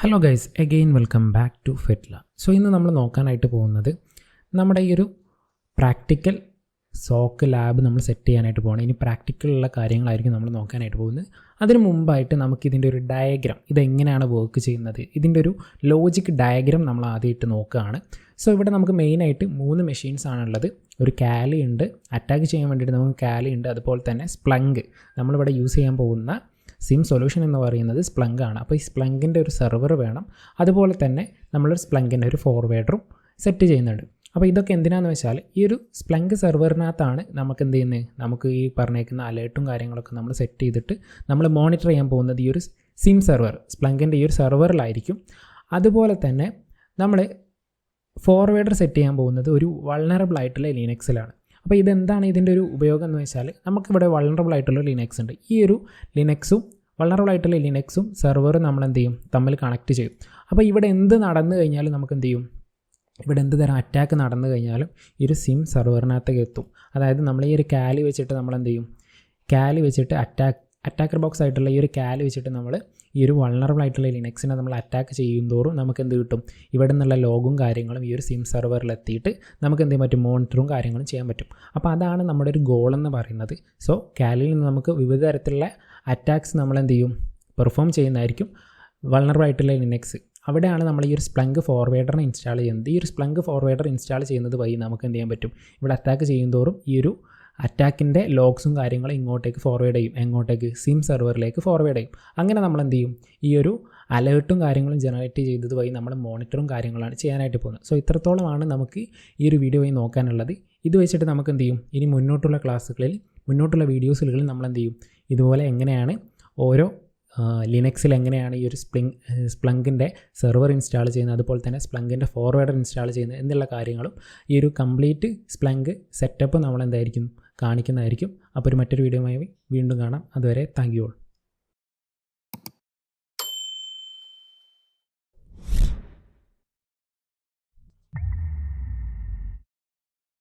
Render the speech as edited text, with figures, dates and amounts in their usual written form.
Hello guys, again welcome back to ഫെറ്റ്ല. So ഇന്ന് നമ്മൾ നോക്കാനായിട്ട് പോകുന്നത് നമ്മുടെ ഈ ഒരു പ്രാക്ടിക്കൽ സോക്ക് ലാബ് നമ്മൾ സെറ്റ് ചെയ്യാനായിട്ട് പോകണം. ഇനി പ്രാക്ടിക്കലുള്ള കാര്യങ്ങളായിരിക്കും നമ്മൾ നോക്കാനായിട്ട് പോകുന്നത്. അതിന് മുമ്പായിട്ട് നമുക്കിതിൻ്റെ ഒരു ഡയഗ്രാം, ഇതെങ്ങനെയാണ് വർക്ക് ചെയ്യുന്നത്, ഇതിൻ്റെ ഒരു ലോജിക് ഡയഗ്രാം നമ്മൾ ആദ്യമായിട്ട് നോക്കുകയാണ്. സോ ഇവിടെ നമുക്ക് മെയിനായിട്ട് 3 മെഷീൻസ് ആണുള്ളത്. ഒരു കാലി ഉണ്ട്, അറ്റാക്ക് ചെയ്യാൻ വേണ്ടിയിട്ട് നമുക്ക് കാലി ഉണ്ട്, അതുപോലെ തന്നെ സ്പ്ലങ്ക്, നമ്മളിവിടെ യൂസ് ചെയ്യാൻ പോകുന്ന സിം സൊല്യൂഷൻ എന്ന് പറയുന്നത് സ്പ്ലങ്ക് ആണ്. അപ്പോൾ ഈ സ്പ്ലങ്കിൻ്റെ ഒരു സെർവർ വേണം, അതുപോലെ തന്നെ നമ്മളൊരു സ്പ്ലങ്കിൻ്റെ ഒരു ഫോർവേഡറും സെറ്റ് ചെയ്യുന്നുണ്ട്. അപ്പോൾ ഇതൊക്കെ എന്തിനാണെന്ന് വെച്ചാൽ ഈ ഒരു സ്പ്ലങ്ക് സെർവറിനകത്താണ് നമുക്ക് എന്ത് ചെയ്യുന്നത്, നമുക്ക് ഈ പറഞ്ഞേക്കുന്ന അലേർട്ടും കാര്യങ്ങളൊക്കെ നമ്മൾ സെറ്റ് ചെയ്തിട്ട് നമ്മൾ മോണിറ്റർ ചെയ്യാൻ പോകുന്നത് ഈ ഒരു സിം സെർവർ, സ്പ്ലങ്കിൻ്റെ ഈ ഒരു സെർവറിലായിരിക്കും. അതുപോലെ തന്നെ നമ്മൾ ഫോർവേഡർ സെറ്റ് ചെയ്യാൻ പോകുന്നത് ഒരു വൾനറബിൾ ആയിട്ടുള്ള ലിനക്സിലാണ്. അപ്പോൾ ഇതെന്താണ് ഇതിൻ്റെ ഒരു ഉപയോഗം എന്ന് വെച്ചാൽ, നമുക്കിവിടെ വൾനറബിൾ ആയിട്ടുള്ള ലിനക്സ് ഉണ്ട്. ഈ ഒരു ലിനക്സും വൾനറബിൾ ആയിട്ടുള്ള ലിനക്സും സെർവറും നമ്മൾ എന്ത് ചെയ്യും, തമ്മിൽ കണക്ട് ചെയ്യും. അപ്പോൾ ഇവിടെ എന്ത് നടന്നു കഴിഞ്ഞാലും നമുക്ക് എന്ത് ചെയ്യും, ഇവിടെ എന്ത് തരം അറ്റാക്ക് നടന്നു കഴിഞ്ഞാലും ഈ ഒരു സിം സെർവറിനകത്തേക്ക് എത്തും. അതായത് നമ്മൾ ഈ ഒരു കാലി വെച്ചിട്ട് നമ്മൾ എന്ത് ചെയ്യും, കാലി വെച്ചിട്ട് അറ്റാക്കർ ബോക്സ് ആയിട്ടുള്ള ഈ ഒരു കാലി വെച്ചിട്ട് നമ്മൾ ഈ ഒരു വൾനറബിൾ ആയിട്ടുള്ള ലിനക്സിനെ നമ്മൾ അറ്റാക്ക് ചെയ്യും തോറും നമുക്ക് എന്ത് കിട്ടും, ഇവിടെ നിന്നുള്ള ലോഗും കാര്യങ്ങളും ഈ ഒരു സിം സെർവറിൽ എത്തിയിട്ട് നമുക്ക് എന്ത് ചെയ്യാൻ പറ്റും, മോണിറ്ററും കാര്യങ്ങളും ചെയ്യാൻ പറ്റും. അപ്പോൾ അതാണ് നമ്മുടെ ഒരു ഗോൾ എന്ന് പറയുന്നത്. സോ കാലിയിൽ നിന്ന് നമുക്ക് വിവിധ തരത്തിലുള്ള അറ്റാക്സ് നമ്മൾ എന്ത് ചെയ്യും, പെർഫോം ചെയ്യുന്നതായിരിക്കും വൾനറബിൾ ആയിട്ടുള്ള ലിനക്സ്. അവിടെയാണ് നമ്മൾ ഈ ഒരു സ്പ്ലങ്ക് ഫോർവേഡറിനെ ഇൻസ്റ്റാൾ ചെയ്യുന്നത്. ഈ ഒരു സ്പ്ലങ്ക് ഫോർവേഡർ ഇൻസ്റ്റാൾ ചെയ്യുന്നത് വഴി നമുക്ക് എന്ത് ചെയ്യാൻ പറ്റും, ഇവിടെ അറ്റാക്ക് ചെയ്യുന്തോറും ഈ ഒരു അറ്റാക്കിൻ്റെ ലോഗ്സും കാര്യങ്ങളും ഇങ്ങോട്ടേക്ക് ഫോർവേഡ് ചെയ്യും, എങ്ങോട്ടേക്ക്, സിം സെർവറിലേക്ക് ഫോർവേഡ് ചെയ്യും. അങ്ങനെ നമ്മൾ എന്ത് ചെയ്യും, ഈ ഒരു അലേർട്ടും കാര്യങ്ങളും ജനറേറ്റ് ചെയ്തത് വഴി നമ്മൾ മോണിറ്ററും കാര്യങ്ങളാണ് ചെയ്യാനായിട്ട് പോകുന്നത്. സോ ഇത്രത്തോളമാണ് നമുക്ക് ഈ ഒരു വീഡിയോ വഴി നോക്കാനുള്ളത്. ഇത് വെച്ചിട്ട് നമുക്ക് എന്ത് ചെയ്യും, ഇനി മുന്നോട്ടുള്ള ക്ലാസ്സുകളിൽ, മുന്നോട്ടുള്ള വീഡിയോസുകളിൽ നമ്മൾ എന്ത് ചെയ്യും, ഇതുപോലെ എങ്ങനെയാണ് ഓരോ ലിനക്സിൽ എങ്ങനെയാണ് ഈ ഒരു സ്പ്ലങ്കിൻ്റെ സെർവർ ഇൻസ്റ്റാൾ ചെയ്യുന്നത്, അതുപോലെ തന്നെ സ്പ്ലങ്കിൻ്റെ ഫോർവേഡർ ഇൻസ്റ്റാൾ ചെയ്യുന്നത് എന്നുള്ള കാര്യങ്ങളും ഈ ഒരു കംപ്ലീറ്റ് സ്പ്ലങ്ക് സെറ്റപ്പ് നമ്മൾ എന്തായിരിക്കും കാണിക്കുന്നതായിരിക്കും. അപ്പോൾ ഒരു മറ്റൊരു വീഡിയോയുമായി വീണ്ടും കാണാം. അതുവരെ താങ്ക് യു ഓൾ.